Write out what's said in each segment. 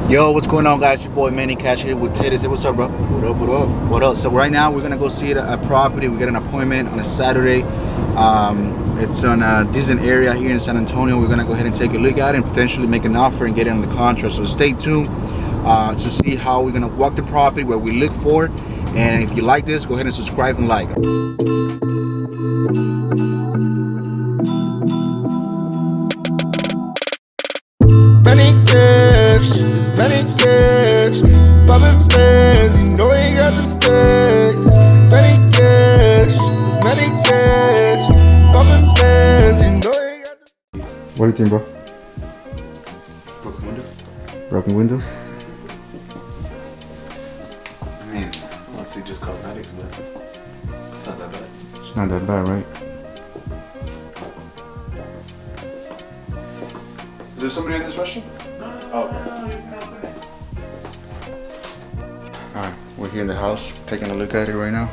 Yo, what's going on, guys? Your boy Manny Cash here with Teddy. Say what's up, bro? What up, what up? What up? So right now we're gonna go see a property. We got an appointment on a Saturday. It's on a decent area here in San Antonio. We're gonna go ahead and take a look at it and potentially make an offer and get it on the contract. So stay tuned to see how we're gonna walk the property, what we look for. And if you like this, go ahead and subscribe and like. Poppin' fans, you know he got them stacks. Many cash, poppin' fans, you know he got them. What do you think, bro? Broken window. Broken window? I mean, let's say just cosmetics, but it's not that bad. It's not that bad, right? Is there somebody in this restaurant? No. Oh, okay. Alright, we're here in the house, taking a look at it right now.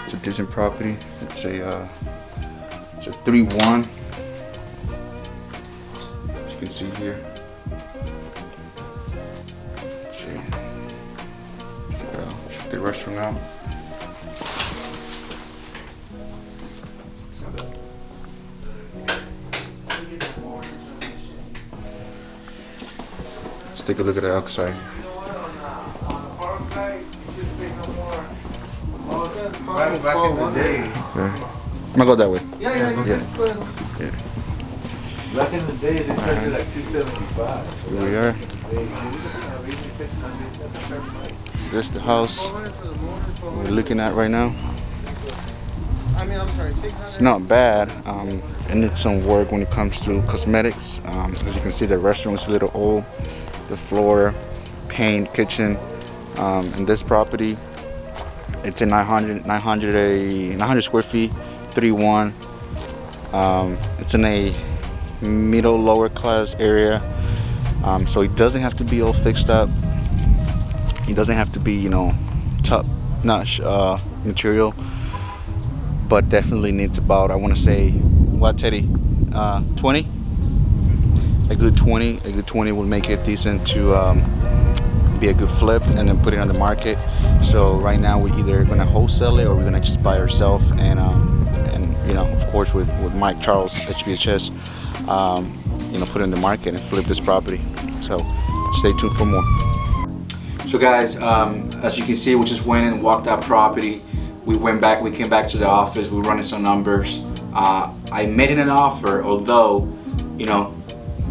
It's a decent property. It's a 3-1. As you can see here. Let's see. Check the restaurant out. Let's take a look at the outside. Back in the day. Okay. I'm gonna go that way. Yeah. Back in the day, they charged you like $275. Here we are. This is the house we're looking at right now. It's not bad. It needs some work when it comes to cosmetics. As you can see, the restaurant is a little old. The floor, paint, kitchen. And this property, it's a 900 square feet, 3-1. It's in a middle lower class area. So it doesn't have to be all fixed up. It doesn't have to be, you know, top-notch material. But definitely needs about, I want to say, what, Teddy? 20? A good 20 will make it decent to be a good flip and then put it on the market. So right now we're either gonna wholesale it or we're gonna just buy ourselves and you know, of course with Mike Charles HBHS, you know, put it in the market and flip this property. So stay tuned for more. So guys, as you can see, we just went and walked that property. We came back to the office. We were running some numbers. I made it an offer, although, you know,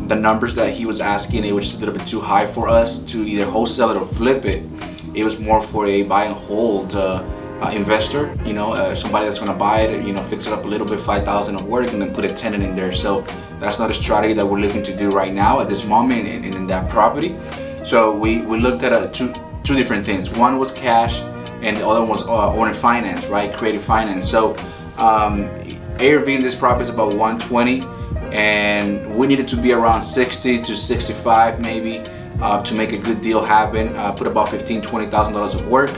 the numbers that he was asking, it was just a little bit too high for us to either wholesale it or flip it. It was more for a buy and hold investor, you know, somebody that's gonna buy it, you know, fix it up a little bit, 5,000 of work, and then put a tenant in there. So that's not a strategy that we're looking to do right now at this moment in that property. So we looked at two different things. One was cash, and the other one was owner finance, right? Creative finance. So ARV in this property is about 120. And we needed to be around 60 to 65 maybe to make a good deal happen. Put about $15,000-$20,000 of work.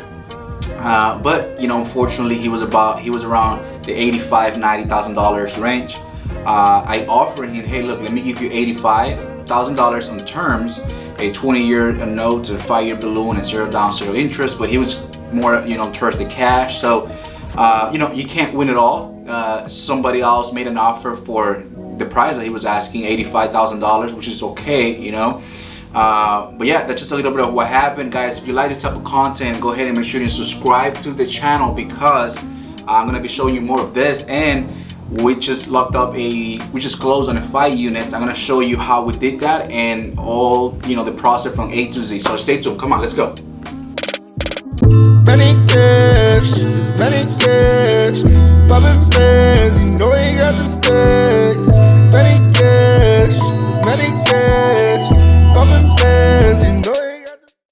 But you know, unfortunately, he was around the $85,000-$90,000 range. I offered him, hey, look, let me give you $85,000 on terms, a 20-year note, a 5-year balloon, and 0 down, 0 interest. But he was more, you know, towards the cash. So you know, you can't win it all. Somebody else made an offer for the price that he was asking, $85,000, which is okay, you know. But yeah, that's just a little bit of what happened, guys. If you like this type of content, go ahead and make sure you subscribe to the channel, because I'm gonna be showing you more of this. And we just closed on a 5 units. I'm gonna show you how we did that and all, you know, the process from A to Z. So stay tuned. Come on, let's go. Many cash, poppin' fans, you know he got them